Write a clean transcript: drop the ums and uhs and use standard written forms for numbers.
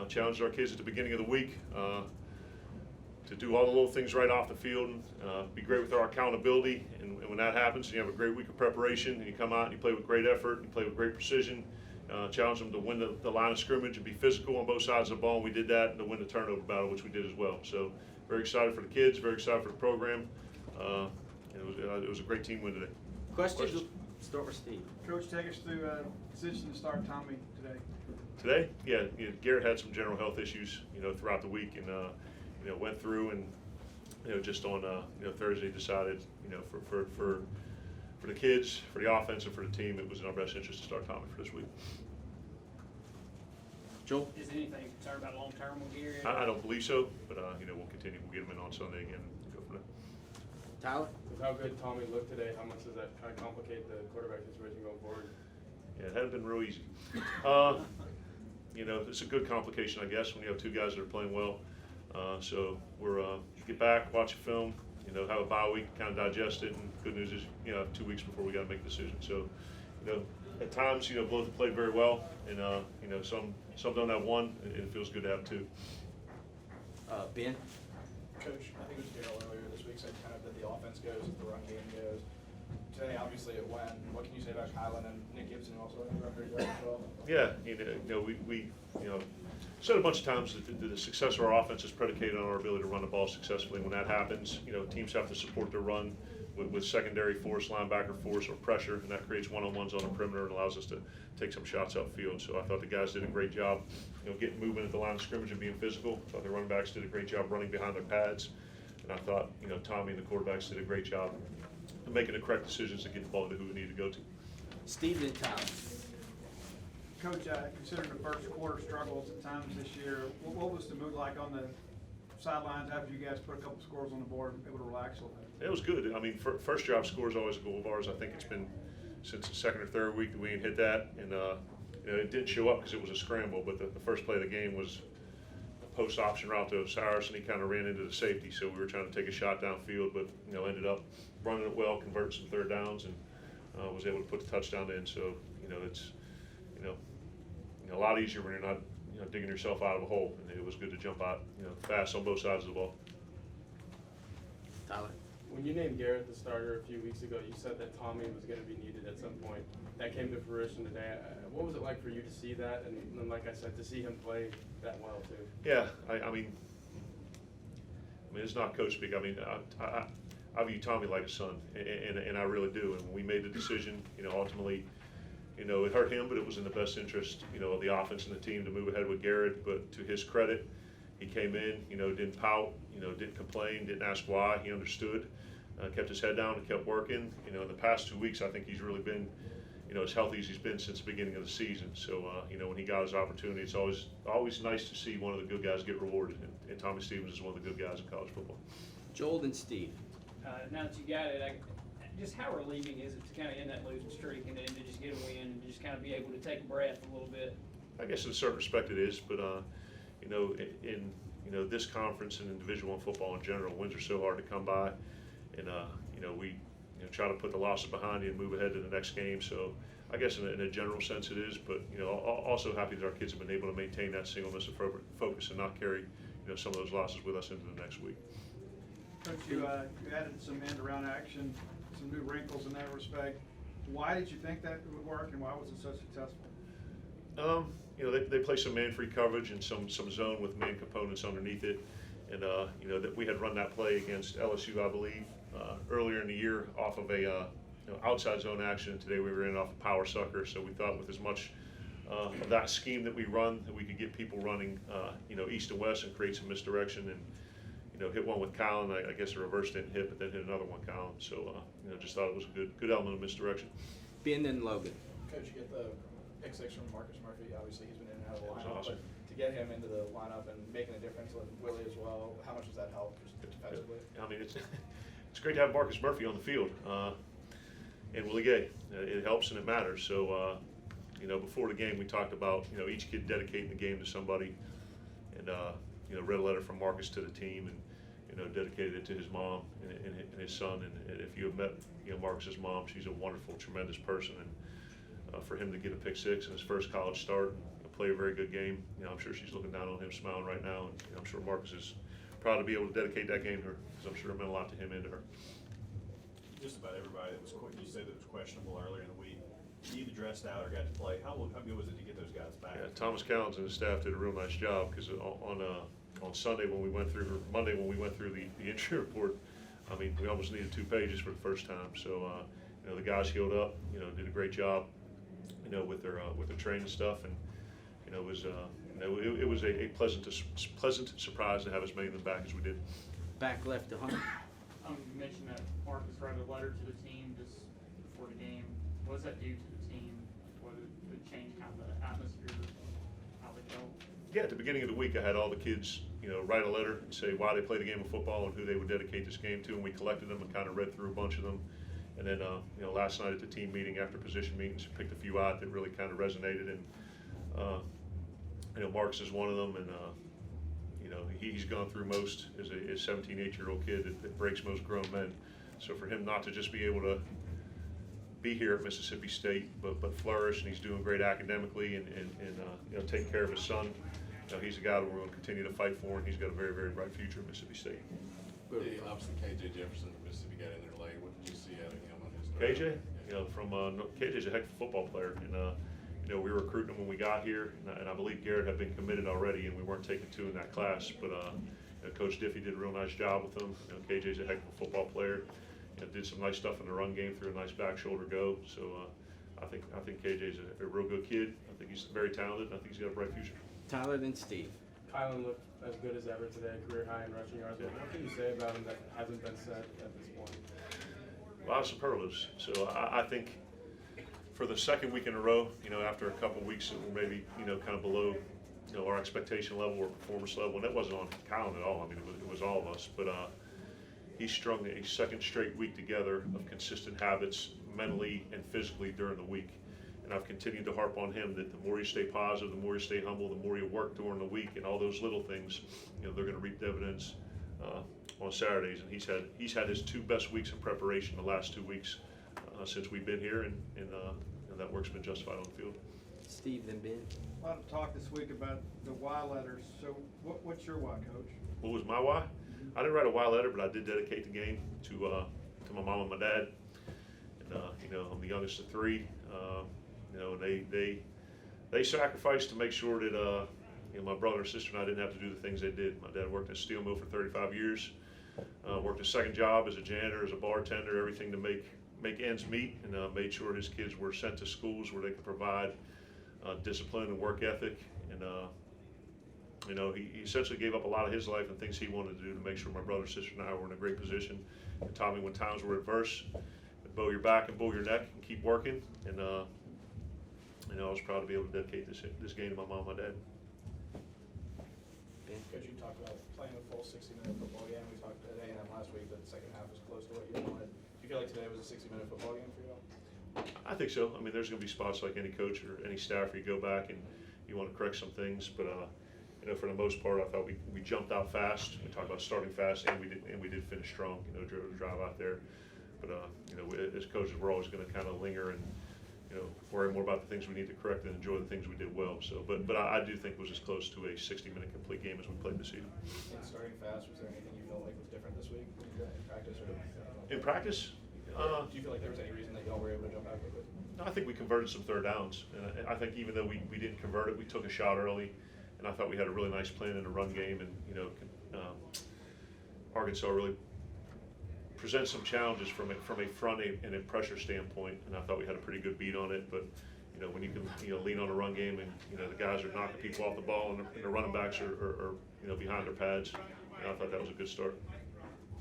challenged our kids at the beginning of the week to do all the little things right off the field, and be great with our accountability. And when that happens, and you have a great week of preparation, and you come out and you play with great effort, and you play with great precision, challenge them to win the line of scrimmage and be physical on both sides of the ball. And we did that, and to win the turnover battle, which we did as well. So very excited for the kids, very excited for the program. It was a great team win today. Questions? Start with Steve. Coach, take us through decision to start Tommy today. Today, yeah, Garrett had some general health issues, throughout the week, and went through, and just on Thursday decided, for the kids, for the offense, and for the team, it was in our best interest to start Tommy for this week. Joel? Is there anything concerned about long term with Garrett? I don't believe so, but we'll continue. We'll get him in on Sunday again and go from there. Tyler? With how good Tommy looked today, how much does that kind of complicate the quarterback situation going forward? Yeah, it hadn't been real easy. It's a good complication, I guess, when you have two guys that are playing well. So we're get back, watch a film, have a bye week, kind of digest it, and good news is, 2 weeks before we got to make a decision. So, at times, both have played very well, and some don't have one, and it feels good to have two. Ben? Coach, I think it was Garrett earlier this week said kind of that the offense goes as the run game goes. Today, obviously, it went. What can you say about Kylan and Nick Gibson also in the run very as well? Yeah, we said a bunch of times that the success of our offense is predicated on our ability to run the ball successfully. When that happens, teams have to support their run with secondary force, linebacker force, or pressure, and that creates one-on-ones on the perimeter and allows us to take some shots outfield. So I thought the guys did a great job, getting movement at the line of scrimmage and being physical. I thought the running backs did a great job running behind their pads, and I thought Tommy and the quarterbacks did a great job of making the correct decisions to get the ball to who we need to go to. Steve and Tyler. Coach, considering the first quarter struggles at times this year, what was the mood like on the sidelines after you guys put a couple scores on the board and able to relax a little bit? It was good. I mean, first drive score is always a goal of ours. I think it's been since the second or third week that we ain't hit that, and it didn't show up because it was a scramble. But the first play of the game was a post option route to Osiris, and he kind of ran into the safety. So we were trying to take a shot downfield, but ended up running it well, converting some third downs, and was able to put the touchdown in. So it's a lot easier when you're not digging yourself out of a hole, and it was good to jump out fast on both sides of the ball. Tyler? When you named Garrett the starter a few weeks ago, you said that Tommy was going to be needed at some point. That came to fruition today. What was it like for you to see that, and then, like I said, to see him play that well too? Yeah, I mean, it's not coach speak. I mean, I view Tommy like a son, and I really do. And when we made the decision, ultimately, it hurt him, but it was in the best interest, of the offense and the team to move ahead with Garrett. But to his credit, he came in, didn't pout, didn't complain, didn't ask why. He understood, kept his head down and kept working. In the past 2 weeks, I think he's really been, as healthy as he's been since the beginning of the season. So, when he got his opportunity, it's always nice to see one of the good guys get rewarded. And Tommy Stevens is one of the good guys in college football. Joel and Steve. Now that you got it, just how relieving is it to kind of end that losing streak and then to just get a win and just kind of be able to take a breath a little bit? I guess in a certain respect it is, but in this conference and in Division I football in general, wins are so hard to come by, and we try to put the losses behind you and move ahead to the next game. So I guess in a general sense it is, but also happy that our kids have been able to maintain that singleness of focus and not carry some of those losses with us into the next week. Coach, you added some end-around action, some new wrinkles in that respect. Why did you think that would work, and why was it so successful? They play some man-free coverage and some zone with man components underneath it, and that we had run that play against LSU, I believe, earlier in the year off of a outside zone action. Today we were in off a power sucker, so we thought with as much of that scheme that we run, that we could get people running, east and west and create some misdirection and. Hit one with Colin. I guess the reverse didn't hit, but then hit another one, Colin. So, just thought it was a good element of misdirection. Ben and Logan. Coach, you get the pick six from Marcus Murphy. Obviously, he's been in and out of the That was lineup. awesome. But to get him into the lineup and making a difference with Willie as well, how much does that help just defensively? I mean, it's great to have Marcus Murphy on the field, and Willie Gay. It helps and it matters. So, before the game, we talked about each kid dedicating the game to somebody, and read a letter from Marcus to the team and. Dedicated it to his mom and his son. And if you have met, Marcus's mom, she's a wonderful, tremendous person. And for him to get a pick six in his first college start, play a very good game. You know, I'm sure she's looking down on him, smiling right now, and you know, I'm sure Marcus is proud to be able to dedicate that game to her, because I'm sure it meant a lot to him and to her. Just about everybody that was, you said that was questionable earlier in the week, either dressed out or got to play. How good was it to get those guys back? Yeah, Thomas Collins and his staff did a real nice job, because on Sunday when we went through, or Monday when we went through the injury report, I mean, we almost needed 2 pages for the first time. So, you know, the guys healed up, you know, did a great job, you know, with their training stuff, and you know, it was it was a pleasant surprise to have as many of them back as we did. Back left to Hunter. You mentioned that Marcus wrote a letter to the team just before the game. What does that do to the team? What did it change kind of the atmosphere, how they felt? Yeah, at the beginning of the week, I had all the kids, you know, write a letter and say why they played a game of football and who they would dedicate this game to, and we collected them and kind of read through a bunch of them. And then, you know, last night at the team meeting after position meetings, picked a few out that really kind of resonated. And, you know, Marcus is one of them, and you know, he's gone through most as a 17, 18-year-old kid that breaks most grown men. So for him not to just be able to be here at Mississippi State, but flourish, and he's doing great academically, and you know, taking care of his son. You know, he's a guy that we're going to continue to fight for, and he's got a very, very bright future at Mississippi State. Obviously, KJ Jefferson from Mississippi got in there late. What did you see out of him on his drive? KJ, you know, KJ's a heck of a football player, and you know, we were recruiting him when we got here, and I believe Garrett had been committed already, and we weren't taking 2 in that class. But you know, Coach Diffie did a real nice job with him. You know, KJ's a heck of a football player. You know, did some nice stuff in the run game, through a nice back shoulder go. So I think KJ's a real good kid. I think he's very talented, and I think he's got a bright future. Tyler, then Steve. Kylan looked as good as ever today, career high in rushing yards. What can you say about him that hasn't been said at this point? A lot of superlatives. So I think for the second week in a row, you know, after a couple weeks that were maybe, you know, kind of below, you know, our expectation level or performance level, and that wasn't on Kylan at all. I mean, it was all of us. But he strung a second straight week together of consistent habits, mentally and physically, during the week. And I've continued to harp on him that the more you stay positive, the more you stay humble, the more you work during the week, and all those little things, you know, they're going to reap dividends on Saturdays. And he's had his 2 best weeks of preparation the last 2 weeks since we've been here, and that work's been justified on the field. Steve, then Ben. A lot of talk this week about the Y letters. So what's your Y, Coach? What was my why? I didn't write a why letter, but I did dedicate the game to my mom and my dad. And you know, I'm the youngest of 3. You know, they sacrificed to make sure that you know, my brother and sister and I didn't have to do the things they did. My dad worked in a steel mill for 35 years. Worked a second job as a janitor, as a bartender, everything to make ends meet, and made sure his kids were sent to schools where they could provide discipline and work ethic. And you know, he essentially gave up a lot of his life and things he wanted to do to make sure my brother, sister, and I were in a great position. And taught me when times were adverse, bow your back and bow your neck and keep working. And you know, I was proud to be able to dedicate this game to my mom and my dad. Ben. Coach, you talked about playing a full 60-minute football game. We talked at A&M last week that the second half was close to what you wanted. Do you feel like today was a 60-minute football game for you all? I think so. I mean, there's going to be spots like any coach or any staff where you go back and you want to correct some things, but you know, for the most part, I thought we jumped out fast. We talked about starting fast, and we did finish strong. You know, drove the drive out there. But you know, as coaches, we're always going to kind of linger and, you know, worry more about the things we need to correct than enjoy the things we did well. So, but I do think it was as close to a 60-minute complete game as we played this season. In starting fast, was there anything you felt like was different this week in practice? Or In practice, do you feel like there was any reason that y'all were able to jump out quickly? I think we converted some third downs, and I think even though we didn't convert it, we took a shot early, and I thought we had a really nice plan in the run game. And you know, Arkansas really presents some challenges from a front and a pressure standpoint, and I thought we had a pretty good beat on it. But you know, when you can, you know, lean on a run game, and you know, the guys are knocking people off the ball, and the running backs are you know, behind their pads, and I thought that was a good start.